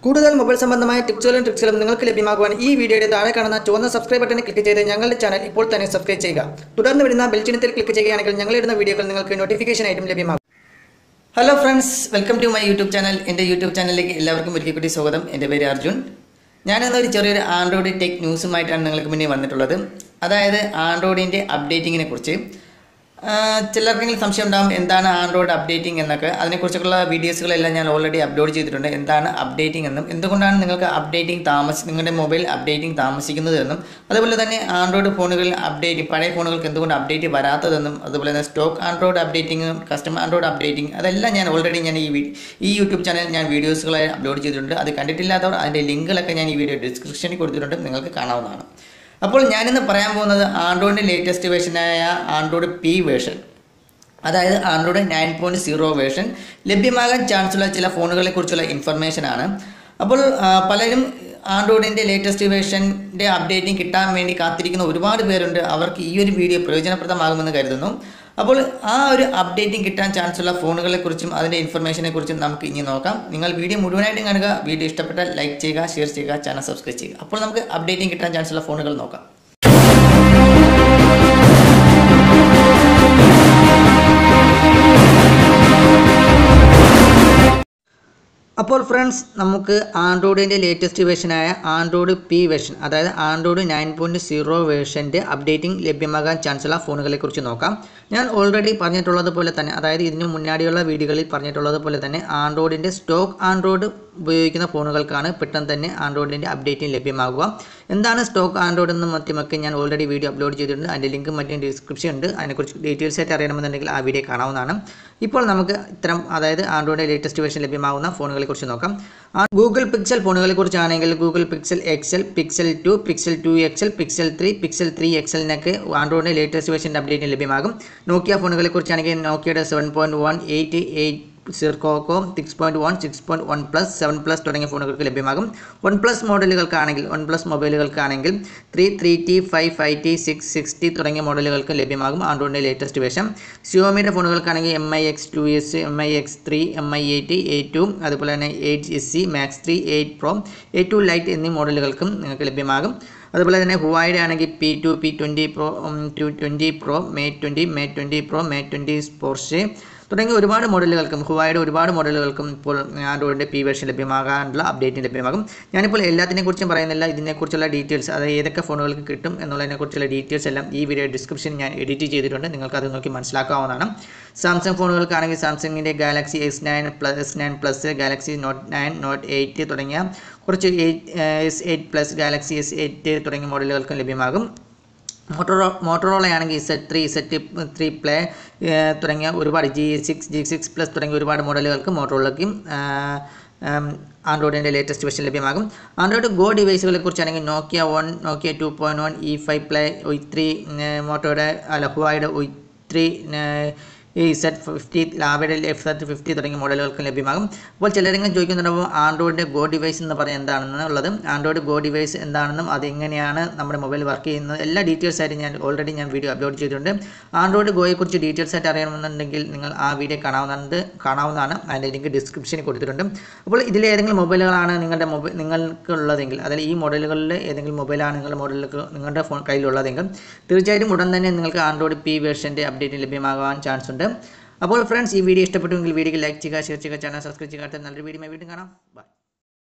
കൂടുതൽ മൊബൈൽ സംബന്ധമായ ടിപ്സുകളും ട്രിക്സുകളും നിങ്ങൾക്ക് ലഭ്യമാകുവാൻ ഈ വീഡിയോയുടെ താഴെ കാണുന്ന ചുവന്ന സബ്സ്ക്രൈബ് ബട്ടണിൽ ക്ലിക്ക് ചെയ്ത് ഞങ്ങളുടെ ചാനൽ ഇപ്പോൾ തന്നെ സബ്സ്ക്രൈബ് ചെയ്യുക. തുടർന്ന് വരുന്ന ബെൽ ചിഹ്നത്തിൽ ക്ലിക്ക് ചെയ്യുകയാണെങ്കിൽ ഞങ്ങളിടുന്ന വീഡിയോകൾ നിങ്ങൾക്ക് നോട്ടിഫിക്കേഷൻ ആയിട്ടും ലഭ്യമാകും. Hello friends, welcome to my YouTube channel. എൻ്റെ യൂട്യൂബ് ചാനലിലേക്ക് എല്ലാവർക്കും ഒരിക്കൽ കൂടി സ്വാഗതം. എൻ്റെ പേര് അർജുൻ. ഞാനെന്നൊരു ചെറിയൊരു ആൻഡ്രോയിഡ് ടെക് ന്യൂസുമായിട്ടാണ് നിങ്ങൾക്ക് മുന്നേ വന്നിട്ടുള്ളത്. അതായത് ആൻഡ്രോയിഡിൻ്റെ അപ്ഡേറ്റിങ്ങിനെ കുറിച്ച്. ചിലർക്കെങ്കിലും സംശയം ഉണ്ടാകും എന്താണ് ആൻഡ്രോയിഡ് അപ്ഡേറ്റിംഗ് എന്നൊക്കെ. അതിനെക്കുറിച്ചുള്ള വീഡിയോസുകളെല്ലാം ഞാൻ ഓൾറെഡി അപ്ലോഡ് ചെയ്തിട്ടുണ്ട്. എന്താണ് അപ്ഡേറ്റിംഗ് എന്നും എന്തുകൊണ്ടാണ് നിങ്ങൾക്ക് നിങ്ങളുടെ മൊബൈൽ അപ്ഡേറ്റിംഗ് താമസിക്കുന്നത് എന്നും അതുപോലെ തന്നെ ആൻഡ്രോയിഡ് ഫോണുകളിൽ പഴയ ഫോണുകൾക്ക് എന്തുകൊണ്ട് അപ്ഡേറ്റ് വരാത്തതെന്നും അതുപോലെ തന്നെ സ്റ്റോക്ക് ആൻഡ്രോയിഡ് അപ്ഡേറ്റിംഗും കസ്റ്റമർ ആൻഡ്രോയിഡ് അപ്ഡേറ്റിംഗ് അതെല്ലാം ഞാൻ ഓൾറെഡി ഈ യൂട്യൂബ് ചാനലിൽ ഞാൻ വീഡിയോസുകളായി അപ്ലോഡ് ചെയ്തിട്ടുണ്ട്. അത് കണ്ടിട്ടില്ലാത്തവർ അതിൻ്റെ ലിങ്കുകളൊക്കെ ഞാൻ ഈ വീഡിയോ ഡിസ്ക്രിപ്ഷനിൽ കൊടുത്തിട്ടുണ്ട്, നിങ്ങൾക്ക് കാണാവുന്നതാണ്. അപ്പോൾ ഞാനിന്ന് പറയാൻ പോകുന്നത് ആൻഡ്രോയിഡിൻ്റെ ലേറ്റസ്റ്റ് വേർഷനായ ആൻഡ്രോയിഡ് പി വേർഷൻ, അതായത് ആൻഡ്രോയിഡ് 9.0 വേർഷൻ ലഭ്യമാകാൻ ചാൻസുള്ള ചില ഫോണുകളെ കുറിച്ചുള്ള ഇൻഫർമേഷനാണ്. അപ്പോൾ പലരും ആൻഡ്രോയിഡിൻ്റെ ലേറ്റസ്റ്റ് വേർഷൻ്റെ അപ്ഡേറ്റിംഗ് കിട്ടാൻ വേണ്ടി കാത്തിരിക്കുന്ന ഒരുപാട് പേരുണ്ട്. അവർക്ക് ഈ ഒരു വീഡിയോ പ്രയോജനപ്രദമാകുമെന്ന് കരുതുന്നു. അപ്പോൾ ആ ഒരു അപ്ഡേറ്റിംഗ് കിട്ടാൻ ചാൻസുള്ള ഫോണുകളെക്കുറിച്ചും അതിൻ്റെ ഇൻഫർമേഷനെ കുറിച്ചും നമുക്ക് ഇനി നോക്കാം. നിങ്ങൾ വീഡിയോ മുഴുവനായിട്ടും കാണുക. വീഡിയോ ഇഷ്ടപ്പെട്ടാൽ ലൈക്ക് ചെയ്യുക, ഷെയർ ചെയ്യുക, ചാനൽ സബ്സ്ക്രൈബ് ചെയ്യുക. അപ്പോൾ നമുക്ക് അപ്ഡേറ്റിംഗ് കിട്ടാൻ ചാൻസുള്ള ഫോണുകൾ നോക്കാം. അപ്പോൾ ഫ്രണ്ട്സ്, നമുക്ക് ആൻഡ്രോയിഡിൻ്റെ ലേറ്റസ്റ്റ് വേർഷനായ ആൻഡ്രോയിഡ് പി വേർഷൻ, അതായത് ആൻഡ്രോയിഡ് 9.0 വേർഷൻ്റെ അപ്ഡേറ്റിംഗ് ലഭ്യമാകാൻ ചാൻസുള്ള ഫോണുകളെക്കുറിച്ച് നോക്കാം. ഞാൻ ഓൾറെഡി പറഞ്ഞിട്ടുള്ളത് പോലെ തന്നെ, അതായത് ഇതിന് മുന്നാടിയുള്ള വീഡിയോകളിൽ പറഞ്ഞിട്ടുള്ളത് പോലെ തന്നെ ആൻഡ്രോയിഡിൻ്റെ സ്റ്റോക്ക് ആൻഡ്രോയിഡ് ഉപയോഗിക്കുന്ന ഫോണുകൾക്കാണ് പെട്ടെന്ന് തന്നെ ആൻഡ്രോയിഡിൻ്റെ അപ്ഡേറ്റിംഗ് ലഭ്യമാകുക. എന്താണ് സ്റ്റോക്ക് ആൻഡ്രോയിഡ് എന്നും മറ്റുമൊക്കെ ഞാൻ ഓൾറെഡി വീഡിയോ അപ്ലോഡ് ചെയ്തിട്ടുണ്ട്. അതിൻ്റെ ലിങ്കും മറ്റും ഡിസ്ക്രിപ്ഷൻ ഉണ്ട്. അതിനെക്കുറിച്ച് ഡീറ്റെയിൽസ് ആയിട്ട് അറിയണമെന്നുണ്ടെങ്കിൽ ആ വീഡിയോ കാണാവുന്നതാണ്. ഇപ്പോൾ നമുക്ക് അതായത് ആൻഡ്രോയിഡിൻ്റെ ലേറ്റസ്റ്റ് വേർഷൻ ലഭ്യമാകുന്ന ഫോണുകളെ കുറിച്ച് നോക്കാം. ഗൂഗിൾ പിക്സൽ ഫോണുകളെ കുറിച്ചാണെങ്കിൽ Google Pixel XL, Pixel 2, Pixel 2 XL, Pixel 3, Pixel 3 എക്സലിനൊക്കെ ആൻഡ്രോയിഡിൻ്റെ ലേറ്റസ്റ്റ് വേർഷൻ്റെ അപ്ഡേറ്റ് ലഭ്യമാകും. നോക്കിയ ഫോണുകളെ കുറിച്ചാണെങ്കിൽ നോക്കിയയുടെ 7.1, 8, 6.1, 6.1 പ്ലസ്, 7 പ്ലസ് തുടങ്ങിയ ഫോണുകൾക്ക് ലഭ്യമാകും. OnePlus മോഡലുകൾക്കാണെങ്കിൽ OnePlus മൊബൈലുകൾക്കാണെങ്കിൽ 3, 3T, 5, 5T, 6, 6T തുടങ്ങിയ മോഡലുകൾക്ക് ലഭ്യമാകും ആൻഡ്രോയിഡിൻ്റെ ലേറ്റസ്റ്റ് വേർഷൻ. ഷിയോമിയുടെ ഫോണുകൾക്കാണെങ്കിൽ MI X2s, MI X3, MI 8, A2, അതുപോലെ തന്നെ 8SC, Max 3, 8 Pro, A2 Lite എന്നീ മോഡലുകൾക്കും നിങ്ങൾക്ക് ലഭ്യമാകും. അതുപോലെ തന്നെ ഹുവായിയുടെ ആണെങ്കിൽ P2, P20 Pro, 20 Pro, Mate 20, Mate 20 Pro, Mate 20 Porsche തുടങ്ങിയ ഒരുപാട് മോഡലുകൾക്കും ഹുവായിയുടെ ഒരുപാട് മോഡലുകൾക്കും ഇപ്പോൾ ആൻഡ്രോയിഡിൻ്റെ പി വേർഷൻ ലഭ്യമാകാനുള്ള അപ്ഡേറ്റ് ലഭ്യമാകും. ഞാനിപ്പോൾ എല്ലാത്തിനെക്കുറിച്ചും പറയുന്നില്ല. ഇതിനെക്കുറിച്ചുള്ള ഡീറ്റെയിൽസ്, അതായത് ഏതൊക്കെ ഫോണുകൾക്ക് കിട്ടും എന്നുള്ളതിനെക്കുറിച്ചുള്ള ഡീറ്റെയിൽസ് എല്ലാം ഈ വീഡിയോ ഡിസ്ക്രിപ്ഷൻ ഞാൻ എഡിറ്റ് ചെയ്തിട്ടുണ്ട്. നിങ്ങൾക്ക് അത് നോക്കി മനസ്സിലാക്കാവുന്നതാണ്. സാംസങ് ഫോണുകൾക്കാണെങ്കിൽ സാംസങ്ങിൻ്റെ Galaxy S9 plus, Galaxy note 9, note 8 തുടങ്ങിയ കുറച്ച് S8 പ്ലസ്, ഗാലക്സി S8 തുടങ്ങിയ മോഡലുകൾക്കും ലഭ്യമാകും. മോട്ടോറോളയാണെങ്കിൽ Z3 പ്ലേ തുടങ്ങിയ ഒരുപാട് G6 പ്ലസ് തുടങ്ങിയ ഒരുപാട് മോഡലുകൾക്ക് മോട്ടോറോളയ്ക്കും ആൻഡ്രോയിഡിൻ്റെ ലേറ്റസ്റ്റ് വേർഷൻ ലഭ്യമാകും. ആൻഡ്രോയിഡ് ഗോ ഡിവൈസുകളെ കുറിച്ചാണെങ്കിൽ നോക്കിയ 1, നോക്കിയ 2.1, E5 play, Y3, ഹുവായിയുടെ Y3, Z50, ലാവയുടെ F50 തുടങ്ങിയ മോഡലുകൾക്ക് ലഭ്യമാകും. അപ്പോൾ ചിലരെങ്കിലും ചോദിക്കുന്നുണ്ടാവും ആൻഡ്രോയിഡിൻ്റെ ഗോ ഡിവൈസ് എന്ന് പറയുന്നത് എന്താണെന്നുള്ളത്. ആൻഡ്രോയിഡ് ഗോ ഡിവൈസ് എന്താണെന്നും അതെങ്ങനെയാണ് നമ്മുടെ മൊബൈൽ വർക്ക് ചെയ്യുന്നത് എല്ലാ ഡീറ്റെയിൽസ് ആയിട്ട് ഞാൻ ഓൾറെഡി വീഡിയോ അപ്ലോഡ് ചെയ്തിട്ടുണ്ട്. ആൻഡ്രോയിഡ് ഗോയെക്കുറിച്ച് ഡീറ്റെയിൽസ് ആയിട്ട് അറിയണമെന്നുണ്ടെങ്കിൽ നിങ്ങൾ ആ വീഡിയോ കാണാവുന്നതാണ്. അതിൻ്റെ ലിങ്ക് ഡിസ്ക്രിപ്ഷനിൽ കൊടുത്തിട്ടുണ്ട്. അപ്പോൾ ഇതിലേതെങ്കിലും മൊബൈലുകളാണ് നിങ്ങൾക്കുള്ളതെങ്കിൽ, അതായത് ഈ മോഡലുകളിൽ ഏതെങ്കിലും മൊബൈലാണ് നിങ്ങളുടെ ഫോൺ കയ്യിലുള്ളതെങ്കിൽ തീർച്ചയായിട്ടും ഉടൻ തന്നെ നിങ്ങൾക്ക് ആൻഡ്രോയിഡ് പി വേർഷൻ്റെ അപ്ഡേറ്റ് ലഭ്യമാകാൻ ചാൻസ് ഉണ്ട്. അപ്പോൾ ഫ്രണ്ട്സ്, ഈ വീഡിയോ ഇഷ്ടപ്പെട്ടുവെങ്കിൽ വീഡിയോക്ക് ലൈക്ക് ചെയ്യുക, ഷെയർ ചെയ്യുക, ചാനൽ സബ്സ്ക്രൈബ് ചെയ്യുക. നല്ലൊരു വീഡിയോ വീണ്ടും കാണാം. ബൈ.